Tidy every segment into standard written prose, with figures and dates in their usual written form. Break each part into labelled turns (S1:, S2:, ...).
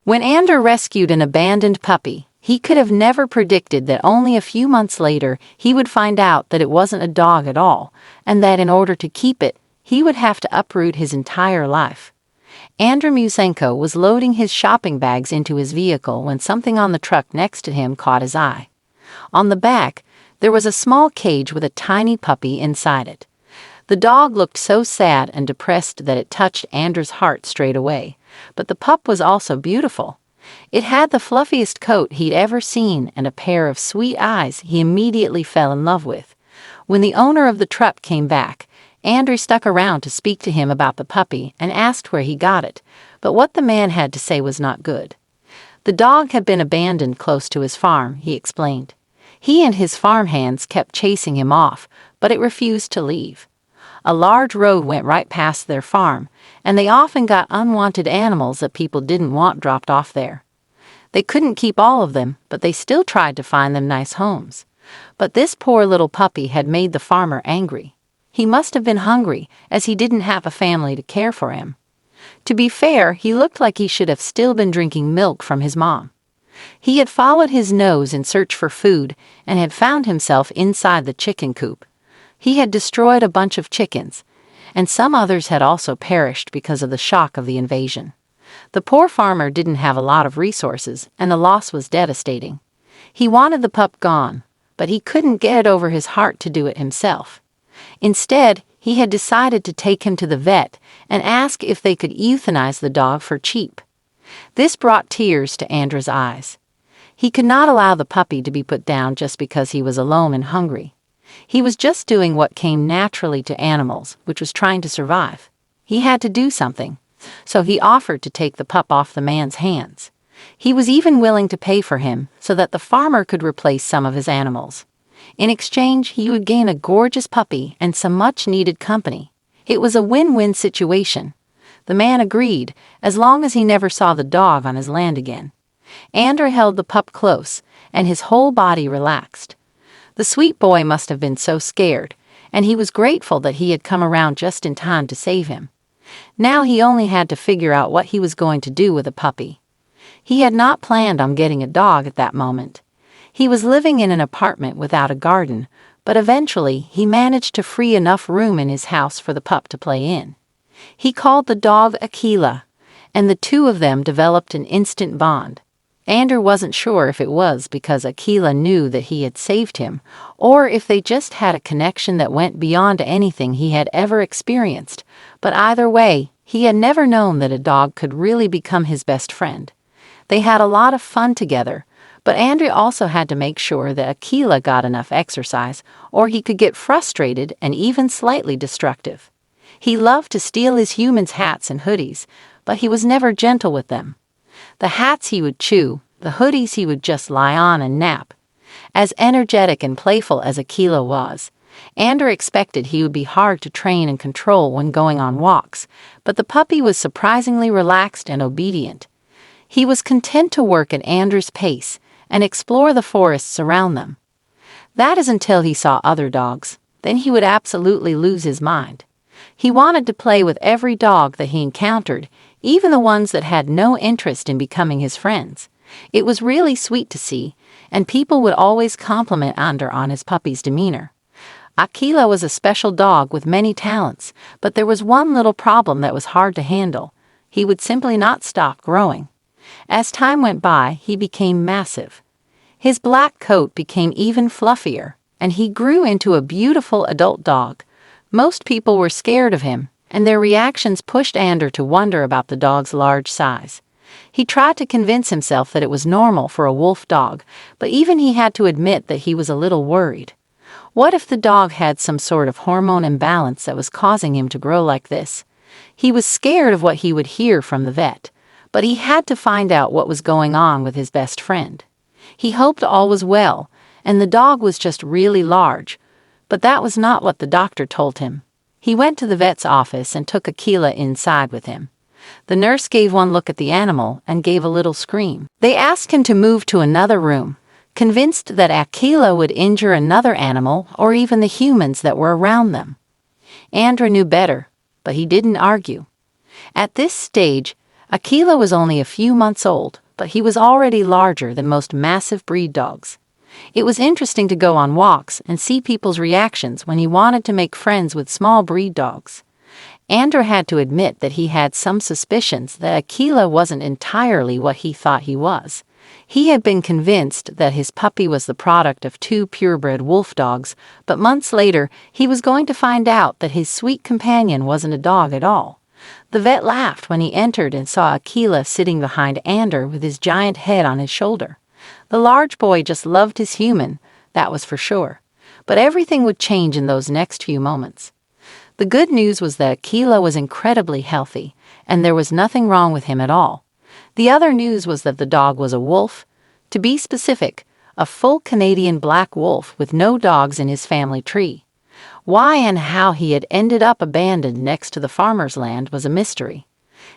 S1: When Andrey rescued an abandoned puppy, he could have never predicted that only a few months later he would find out that it wasn't a dog at all, and that in order to keep it, he would have to uproot his entire life. Andrey Musenko was loading his shopping bags into his vehicle when something on the truck next to him caught his eye. On the back, there was a small cage with a tiny puppy inside it. The dog looked so sad and depressed that it touched Andrey's heart straight away, but the pup was also beautiful. It had the fluffiest coat he'd ever seen and a pair of sweet eyes he immediately fell in love with. When the owner of the truck came back, Andrey stuck around to speak to him about the puppy and asked where he got it, but what the man had to say was not good. The dog had been abandoned close to his farm, he explained. He and his farmhands kept chasing him off, but it refused to leave. A large road went right past their farm, and they often got unwanted animals that people didn't want dropped off there. They couldn't keep all of them, but they still tried to find them nice homes. But this poor little puppy had made the farmer angry. He must have been hungry, as he didn't have a family to care for him. To be fair, he looked like he should have still been drinking milk from his mom. He had followed his nose in search for food and had found himself inside the chicken coop. He had destroyed a bunch of chickens, and some others had also perished because of the shock of the invasion. The poor farmer didn't have a lot of resources, and the loss was devastating. He wanted the pup gone, but he couldn't get it over his heart to do it himself. Instead, he had decided to take him to the vet and ask if they could euthanize the dog for cheap. This brought tears to Andrey's eyes. He could not allow the puppy to be put down just because he was alone and hungry. He was just doing what came naturally to animals, which was trying to survive. He had to do something, so he offered to take the pup off the man's hands. He was even willing to pay for him so that the farmer could replace some of his animals. In exchange, he would gain a gorgeous puppy and some much-needed company. It was a win-win situation. The man agreed, as long as he never saw the dog on his land again. Andrey held the pup close, and his whole body relaxed. The sweet boy must have been so scared, and he was grateful that he had come around just in time to save him. Now he only had to figure out what he was going to do with the puppy. He had not planned on getting a dog at that moment. He was living in an apartment without a garden, but eventually he managed to free enough room in his house for the pup to play in. He called the dog Aquila, and the two of them developed an instant bond. Andrey wasn't sure if it was because Aquila knew that he had saved him, or if they just had a connection that went beyond anything he had ever experienced, but either way, he had never known that a dog could really become his best friend. They had a lot of fun together, but Andrey also had to make sure that Aquila got enough exercise, or he could get frustrated and even slightly destructive. He loved to steal his humans' hats and hoodies, but he was never gentle with them. The hats he would chew, the hoodies he would just lie on and nap. As energetic and playful as Aquila was, Andrey expected he would be hard to train and control when going on walks, but the puppy was surprisingly relaxed and obedient. He was content to work at Andrey's pace and explore the forests around them. That is until he saw other dogs. Then he would absolutely lose his mind. He wanted to play with every dog that he encountered, even the ones that had no interest in becoming his friends. It was really sweet to see, and people would always compliment Andrey on his puppy's demeanor. Aquila was a special dog with many talents, but there was one little problem that was hard to handle. He would simply not stop growing. As time went by, he became massive. His black coat became even fluffier, and he grew into a beautiful adult dog. Most people were scared of him, and their reactions pushed Andrey to wonder about the dog's large size. He tried to convince himself that it was normal for a wolf dog, but even he had to admit that he was a little worried. What if the dog had some sort of hormone imbalance that was causing him to grow like this? He was scared of what he would hear from the vet, but he had to find out what was going on with his best friend. He hoped all was well, and the dog was just really large, but that was not what the doctor told him. He went to the vet's office and took Aquila inside with him. The nurse gave one look at the animal and gave a little scream. They asked him to move to another room, convinced that Aquila would injure another animal or even the humans that were around them. Andrey knew better, but he didn't argue. At this stage, Aquila was only a few months old, but he was already larger than most massive breed dogs. It was interesting to go on walks and see people's reactions when he wanted to make friends with small breed dogs. Andrey had to admit that he had some suspicions that Aquila wasn't entirely what he thought he was. He had been convinced that his puppy was the product of two purebred wolf dogs, but months later he was going to find out that his sweet companion wasn't a dog at all. The vet laughed when he entered and saw Aquila sitting behind Andrey with his giant head on his shoulder. The large boy just loved his human, that was for sure. But everything would change in those next few moments. The good news was that Aquila was incredibly healthy, and there was nothing wrong with him at all. The other news was that the dog was a wolf. To be specific, a full Canadian black wolf with no dogs in his family tree. Why and how he had ended up abandoned next to the farmer's land was a mystery.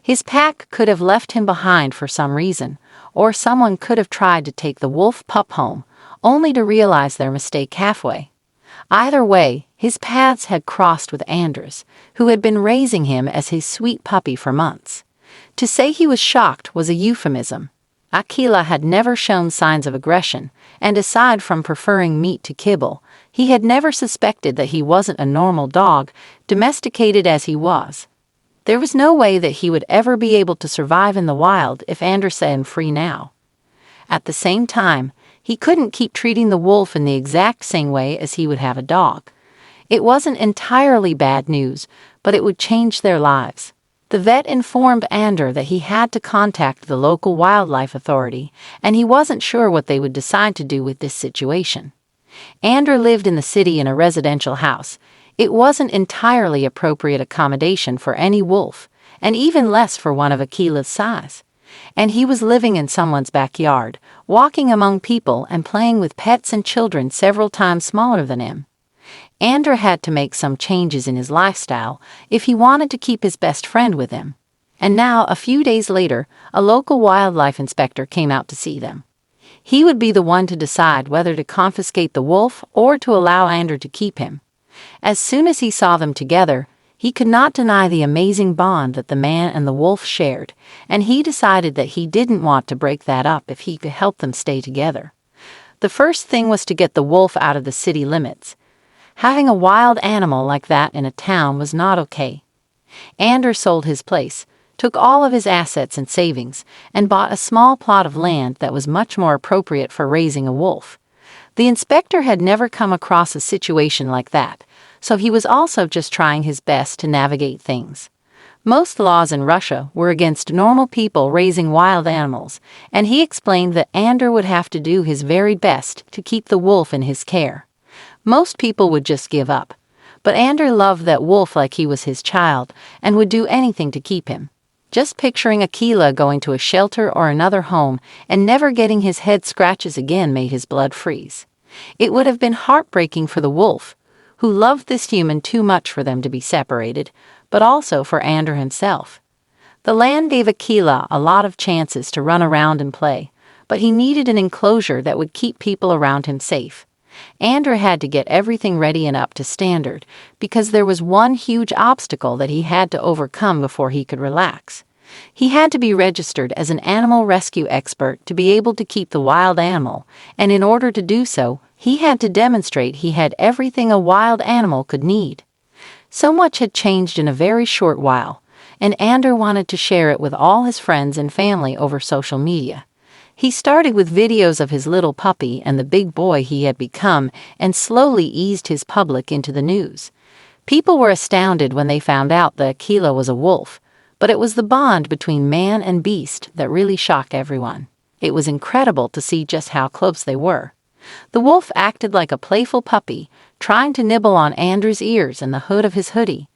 S1: His pack could have left him behind for some reason, or someone could have tried to take the wolf pup home, only to realize their mistake halfway. Either way, his paths had crossed with Andrey's, who had been raising him as his sweet puppy for months. To say he was shocked was a euphemism. Aquila had never shown signs of aggression, and aside from preferring meat to kibble, he had never suspected that he wasn't a normal dog, domesticated as he was. There was no way that he would ever be able to survive in the wild if Andrey set him free now. At the same time, he couldn't keep treating the wolf in the exact same way as he would have a dog. It wasn't entirely bad news, but it would change their lives. The vet informed Andrey that he had to contact the local wildlife authority, and he wasn't sure what they would decide to do with this situation. Andrey lived in the city in a residential house. It wasn't entirely appropriate accommodation for any wolf, and even less for one of Aquila's size. And he was living in someone's backyard, walking among people and playing with pets and children several times smaller than him. Andrey had to make some changes in his lifestyle if he wanted to keep his best friend with him. And now, a few days later, a local wildlife inspector came out to see them. He would be the one to decide whether to confiscate the wolf or to allow Andrey to keep him. As soon as he saw them together, he could not deny the amazing bond that the man and the wolf shared, and he decided that he didn't want to break that up if he could help them stay together. The first thing was to get the wolf out of the city limits. Having a wild animal like that in a town was not okay. Andrey sold his place, took all of his assets and savings, and bought a small plot of land that was much more appropriate for raising a wolf. The inspector had never come across a situation like that, so he was also just trying his best to navigate things. Most laws in Russia were against normal people raising wild animals, and he explained that Andrey would have to do his very best to keep the wolf in his care. Most people would just give up, but Andrey loved that wolf like he was his child and would do anything to keep him. Just picturing Aquila going to a shelter or another home and never getting his head scratches again made his blood freeze. It would have been heartbreaking for the wolf, who loved this human too much for them to be separated, but also for Andrey himself. The land gave Aquila a lot of chances to run around and play, but he needed an enclosure that would keep people around him safe. Andrey had to get everything ready and up to standard, because there was one huge obstacle that he had to overcome before he could relax. He had to be registered as an animal rescue expert to be able to keep the wild animal, and in order to do so, he had to demonstrate he had everything a wild animal could need. So much had changed in a very short while, and Andrey wanted to share it with all his friends and family over social media. He started with videos of his little puppy and the big boy he had become, and slowly eased his public into the news. People were astounded when they found out that Aquila was a wolf, but it was the bond between man and beast that really shocked everyone. It was incredible to see just how close they were. The wolf acted like a playful puppy, trying to nibble on Andrey's ears and the hood of his hoodie.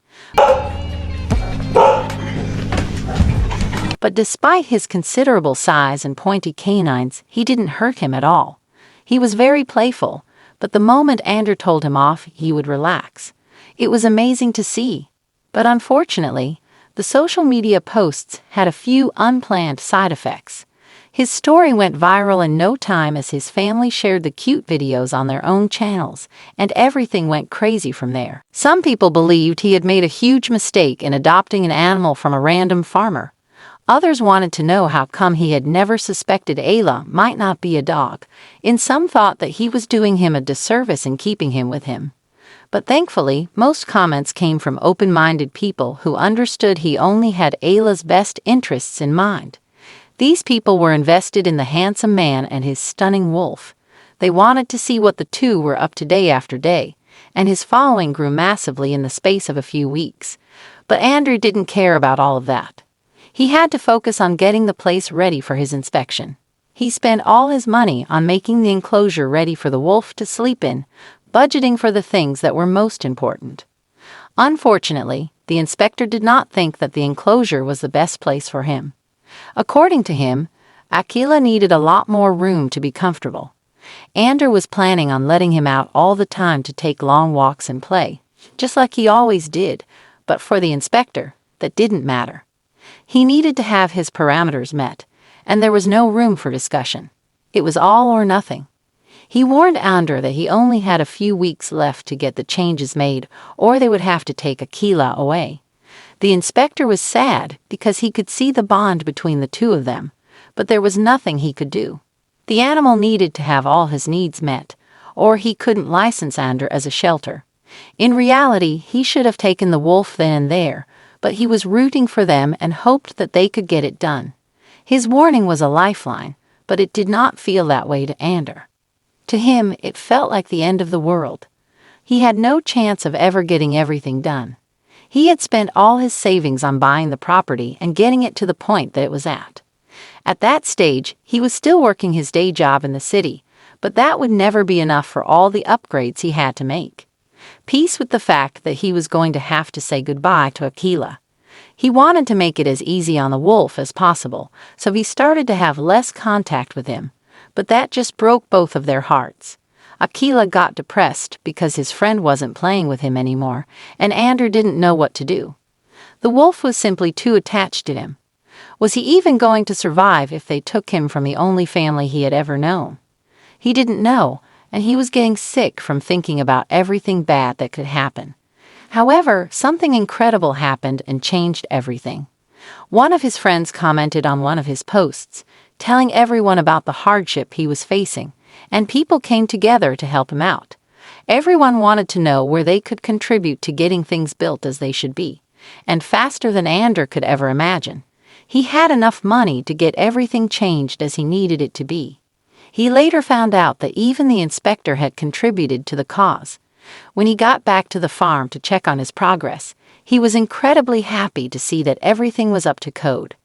S1: But despite his considerable size and pointy canines, he didn't hurt him at all. He was very playful, but the moment Andrey told him off, he would relax. It was amazing to see. But unfortunately, the social media posts had a few unplanned side effects. His story went viral in no time as his family shared the cute videos on their own channels, and everything went crazy from there. Some people believed he had made a huge mistake in adopting an animal from a random farmer. Others wanted to know how come he had never suspected Ayla might not be a dog, and some thought that he was doing him a disservice in keeping him with him. But thankfully, most comments came from open-minded people who understood he only had Ayla's best interests in mind. These people were invested in the handsome man and his stunning wolf. They wanted to see what the two were up to day after day, and his following grew massively in the space of a few weeks. But Andrey didn't care about all of that. He had to focus on getting the place ready for his inspection. He spent all his money on making the enclosure ready for the wolf to sleep in, budgeting for the things that were most important. Unfortunately, the inspector did not think that the enclosure was the best place for him. According to him, Akila needed a lot more room to be comfortable. Andrey was planning on letting him out all the time to take long walks and play, just like he always did, but for the inspector, that didn't matter. He needed to have his parameters met, and there was no room for discussion. It was all or nothing. He warned Andrey that he only had a few weeks left to get the changes made, or they would have to take Akila away. The inspector was sad because he could see the bond between the two of them, but there was nothing he could do. The animal needed to have all his needs met, or he couldn't license Andrey as a shelter. In reality, he should have taken the wolf then and there, but he was rooting for them and hoped that they could get it done. His warning was a lifeline, but it did not feel that way to Andrey. To him, it felt like the end of the world. He had no chance of ever getting everything done. He had spent all his savings on buying the property and getting it to the point that it was at. At that stage, he was still working his day job in the city, but that would never be enough for all the upgrades he had to make. Peace with the fact that he was going to have to say goodbye to Akila. He wanted to make it as easy on the wolf as possible, so he started to have less contact with him, but that just broke both of their hearts. Akila got depressed because his friend wasn't playing with him anymore, and Andrey didn't know what to do. The wolf was simply too attached to him. Was he even going to survive if they took him from the only family he had ever known? He didn't know, and he was getting sick from thinking about everything bad that could happen. However, something incredible happened and changed everything. One of his friends commented on one of his posts, telling everyone about the hardship he was facing, and people came together to help him out. Everyone wanted to know where they could contribute to getting things built as they should be, and faster than Andrey could ever imagine. He had enough money to get everything changed as he needed it to be. He later found out that even the inspector had contributed to the cause. When he got back to the farm to check on his progress, he was incredibly happy to see that everything was up to code.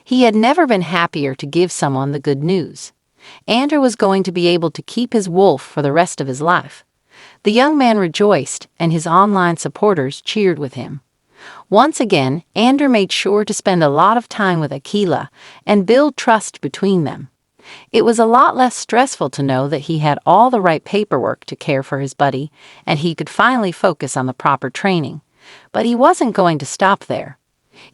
S1: He had never been happier to give someone the good news. Andrey was going to be able to keep his wolf for the rest of his life. The young man rejoiced, and his online supporters cheered with him. Once again, Andrey made sure to spend a lot of time with Akila and build trust between them. It was a lot less stressful to know that he had all the right paperwork to care for his buddy, and he could finally focus on the proper training. But he wasn't going to stop there.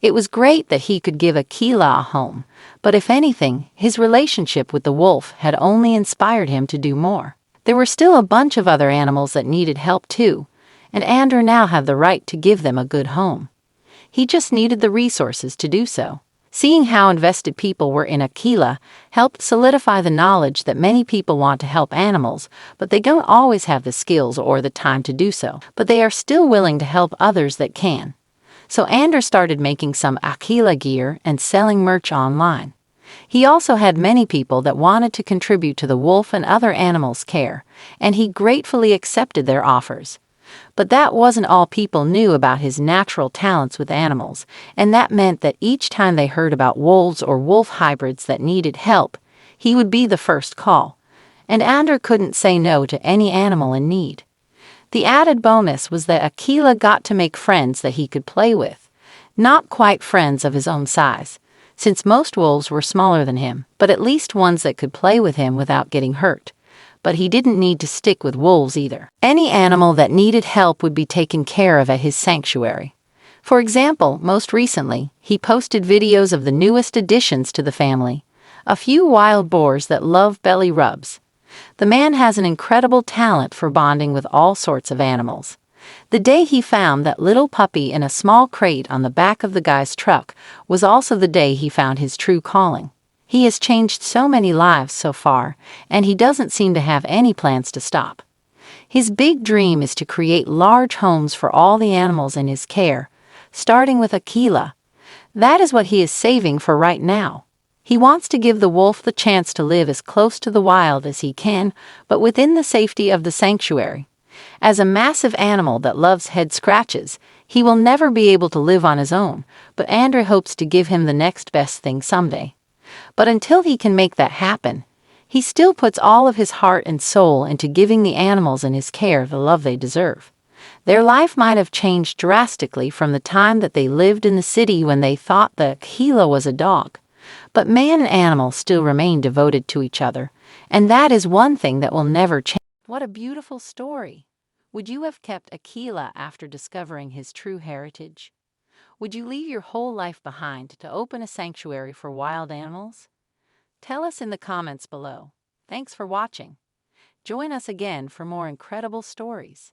S1: It was great that he could give Akila a home, but if anything, his relationship with the wolf had only inspired him to do more. There were still a bunch of other animals that needed help too, and Andrey now had the right to give them a good home. He just needed the resources to do so. Seeing how invested people were in Akila helped solidify the knowledge that many people want to help animals, but they don't always have the skills or the time to do so, but they are still willing to help others that can. So Andrey started making some Akila gear and selling merch online. He also had many people that wanted to contribute to the wolf and other animals' care, and he gratefully accepted their offers. But that wasn't all people knew about his natural talents with animals, and that meant that each time they heard about wolves or wolf hybrids that needed help, he would be the first call. And Andrey couldn't say no to any animal in need. The added bonus was that Akila got to make friends that he could play with. Not quite friends of his own size, since most wolves were smaller than him, but at least ones that could play with him without getting hurt. But he didn't need to stick with wolves either. Any animal that needed help would be taken care of at his sanctuary. For example, most recently, he posted videos of the newest additions to the family, a few wild boars that love belly rubs. The man has an incredible talent for bonding with all sorts of animals. The day he found that little puppy in a small crate on the back of the guy's truck was also the day he found his true calling. He has changed so many lives so far, and he doesn't seem to have any plans to stop. His big dream is to create large homes for all the animals in his care, starting with Aquila. That is what he is saving for right now. He wants to give the wolf the chance to live as close to the wild as he can, but within the safety of the sanctuary. As a massive animal that loves head scratches, he will never be able to live on his own, but Andrey hopes to give him the next best thing someday. But until he can make that happen, he still puts all of his heart and soul into giving the animals in his care the love they deserve. Their life might have changed drastically from the time that they lived in the city when they thought that Aquila was a dog. But man and animal still remain devoted to each other, and that is one thing that will never change. What a beautiful story! Would you have kept Aquila after discovering his true heritage? Would you leave your whole life behind to open a sanctuary for wild animals? Tell us in the comments below. Thanks for watching. Join us again for more incredible stories.